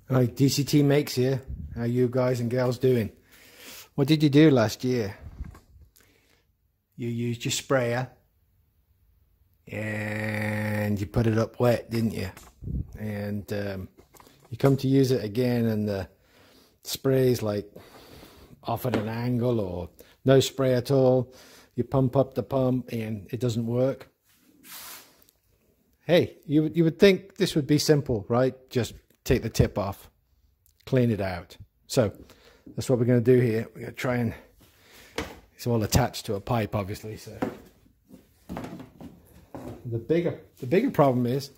Right, DCT Makes here. How you guys and gals doing? What did you do last year? You used your sprayer and you put it up wet, didn't you? And you come to use it again and the spray's like off at an angle or no spray at all. You pump up the pump and it doesn't work. Hey, you would think this would be simple, right? Just take the tip off, clean it out. So that's what we're going to do here. We're going to try and, it's all attached to a pipe obviously. So the bigger problem is,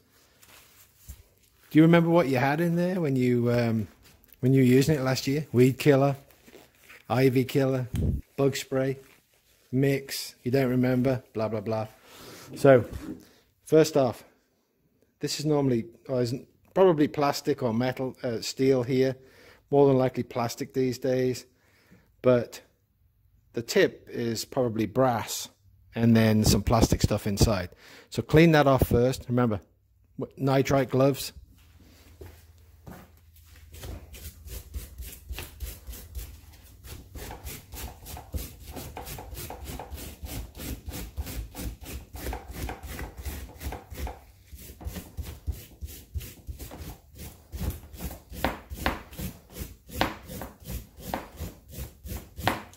do you remember what you had in there when you were using it last year? Weed killer, ivy killer, bug spray, mix. You don't remember, blah blah blah. So first off, this is normally probably plastic or metal, steel here, more than likely plastic these days, but the tip is probably brass and then some plastic stuff inside. So clean that off first. Remember, nitrite gloves.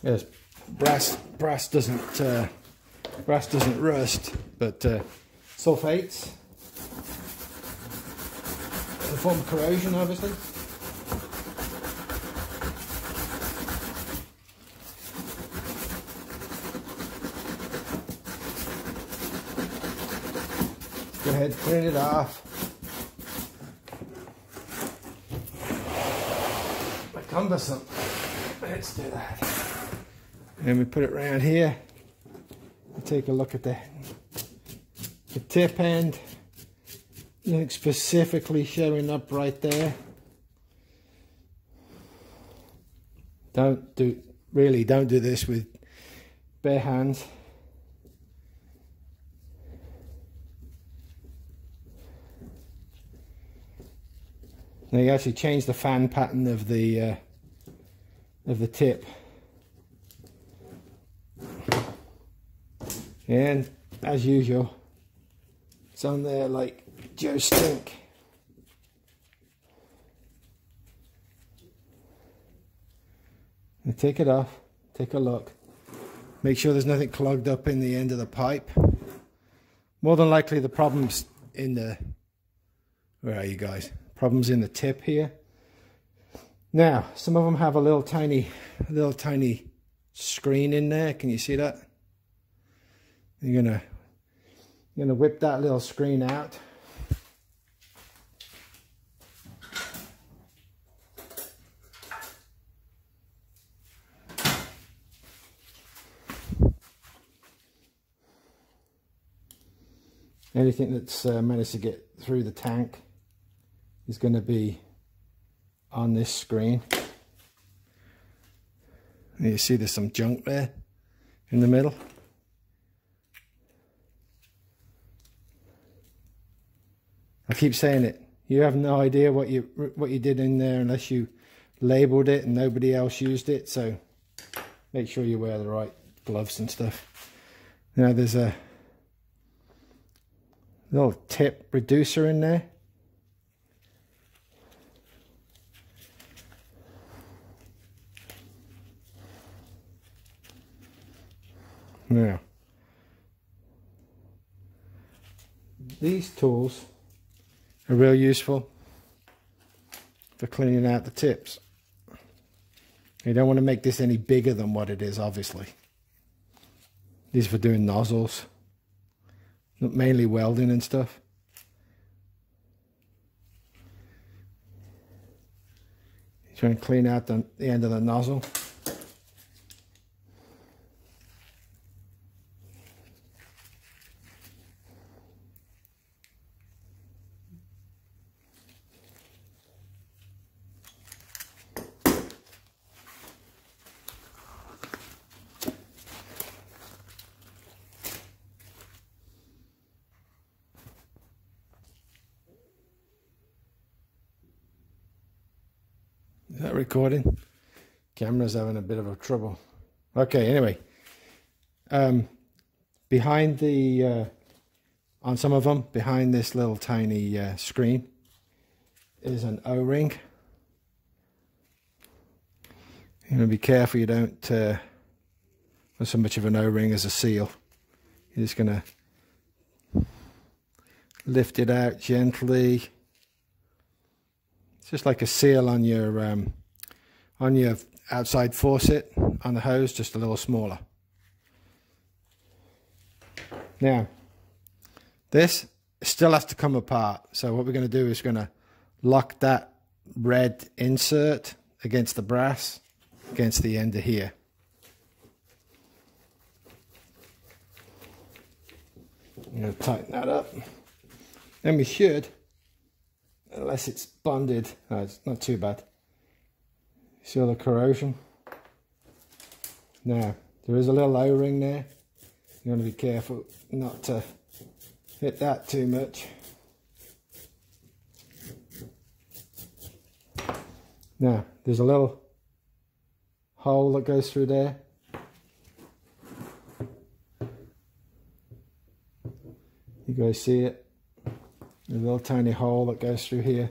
Yes, brass doesn't rust, but sulfates a form of corrosion, obviously. Go ahead, clean it off. But cumbersome. Let's do that. And we put it around here. We take a look at the tip end. Look, specifically showing up right there. Don't do this with bare hands. Now you actually change the fan pattern of the tip. And as usual, it's on there like Joe Stink. Now take it off, take a look. Make sure there's nothing clogged up in the end of the pipe. More than likely the problem's in the, where are you guys? Problem's in the tip here. Now, some of them have a little tiny screen in there. Can you see that? You're gonna whip that little screen out. Anything that's managed to get through the tank is going to be on this screen. And you see there's some junk there in the middle. I keep saying it. You have no idea what you did in there unless you labeled it and nobody else used it. So make sure you wear the right gloves and stuff. Now there's a little tip reducer in there. Now these tools are real useful for cleaning out the tips. You don't want to make this any bigger than what it is, obviously. These are for doing nozzles, mainly welding and stuff. You try and clean out the end of the nozzle. Is that recording? Camera's having a bit of a trouble. Okay, anyway. Behind the, on some of them, behind this little tiny screen is an O-ring. You're going to be careful you don't put so much of an O-ring as a seal. You're just going to lift it out gently. It's just like a seal on your outside faucet on the hose, just a little smaller. Now, this still has to come apart. So what we're going to do is going to lock that red insert against the brass, against the end of here. I'm going to tighten that up. Then we should, unless it's bonded, no, it's not too bad. See all the corrosion? Now, there is a little O-ring there. You want to be careful not to hit that too much. Now, there's a little hole that goes through there. You guys see it? There's a little tiny hole that goes through here,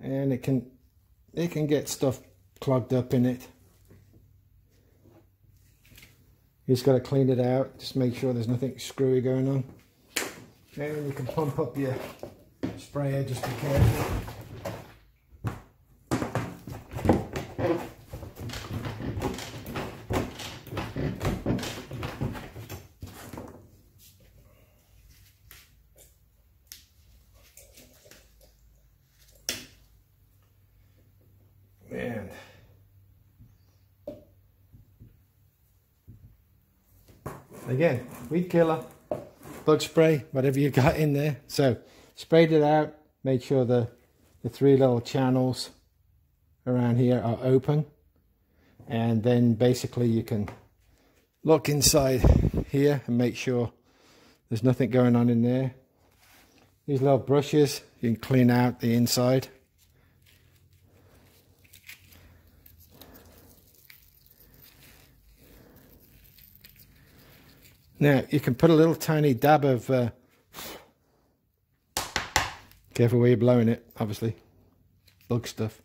and it can get stuff clogged up in it. You just got to clean it out, just make sure there's nothing screwy going on. And you can pump up your sprayer, just be careful. Man. Again, weed killer, bug spray, whatever you got in there. So sprayed it out, made sure the three little channels around here are open, and then basically you can look inside here and make sure there's nothing going on in there. These little brushes, you can clean out the inside. Now, you can put a little tiny dab of, careful where you're blowing it, obviously, bug stuff.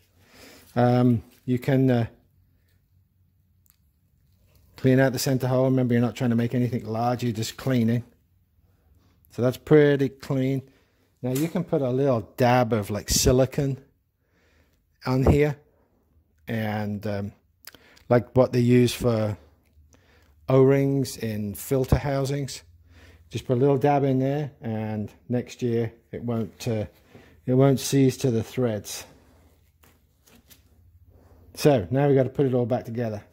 You can clean out the center hole. Remember, you're not trying to make anything large, you're just cleaning. So that's pretty clean. Now, you can put a little dab of like silicone on here, and like what they use for O-rings in filter housings. Just put a little dab in there, and next year it won't seize to the threads. So now we've got to put it all back together.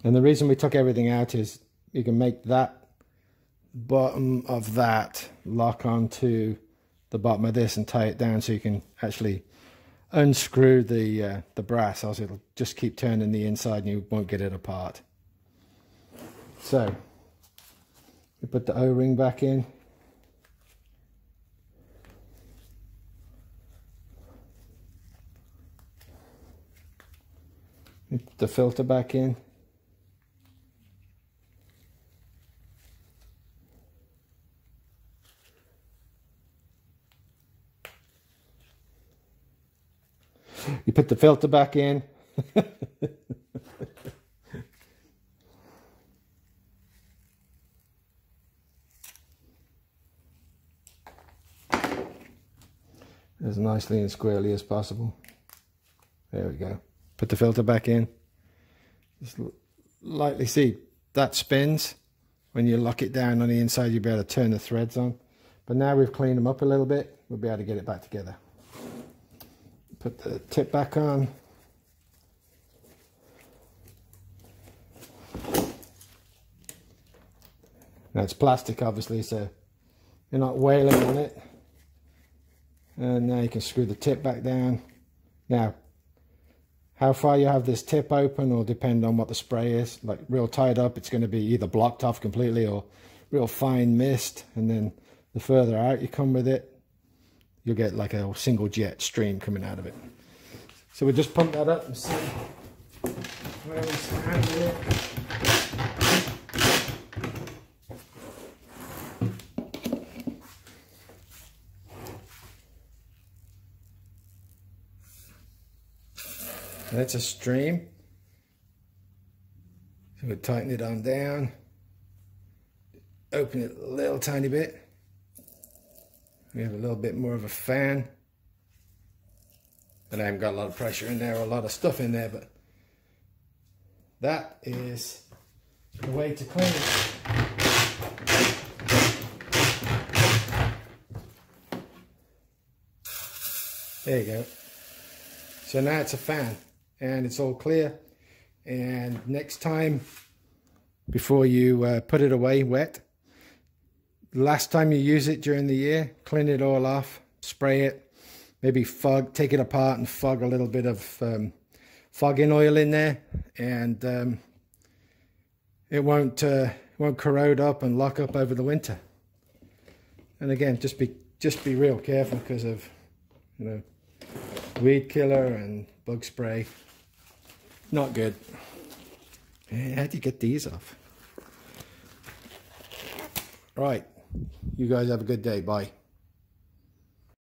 And the reason we took everything out is you can make that bottom of that lock onto the bottom of this and tie it down, so you can actually unscrew the brass, else it'll just keep turning the inside and you won't get it apart. So we put the O-ring back in. We put the filter back in. You put the filter back in. As nicely and squarely as possible. There we go. Put the filter back in. Just lightly, see, that spins. When you lock it down on the inside, you'll be able to turn the threads on. But now we've cleaned them up a little bit, we'll be able to get it back together. Put the tip back on. Now it's plastic, obviously, so you're not wailing on it. And now you can screw the tip back down. Now, How far you have this tip open will depend on what the spray is. Like real tied up, it's going to be either blocked off completely or real fine mist. And then the further out you come with it, you'll get like a single jet stream coming out of it. So we'll just pump that up and see where we stand with it. That's a stream. So we'll tighten it on down. Open it a little tiny bit. We have a little bit more of a fan. And I haven't got a lot of pressure in there or a lot of stuff in there, but that is the way to clean it. There you go. So now it's a fan and it's all clear. And next time, before you put it away wet, last time you use it during the year, clean it all off, spray it, maybe take it apart and fog a little bit of fogging oil in there, and it won't corrode up and lock up over the winter. And again, just be real careful because of, you know, weed killer and bug spray. Not good. How do you get these off? Right. You guys have a good day. Bye.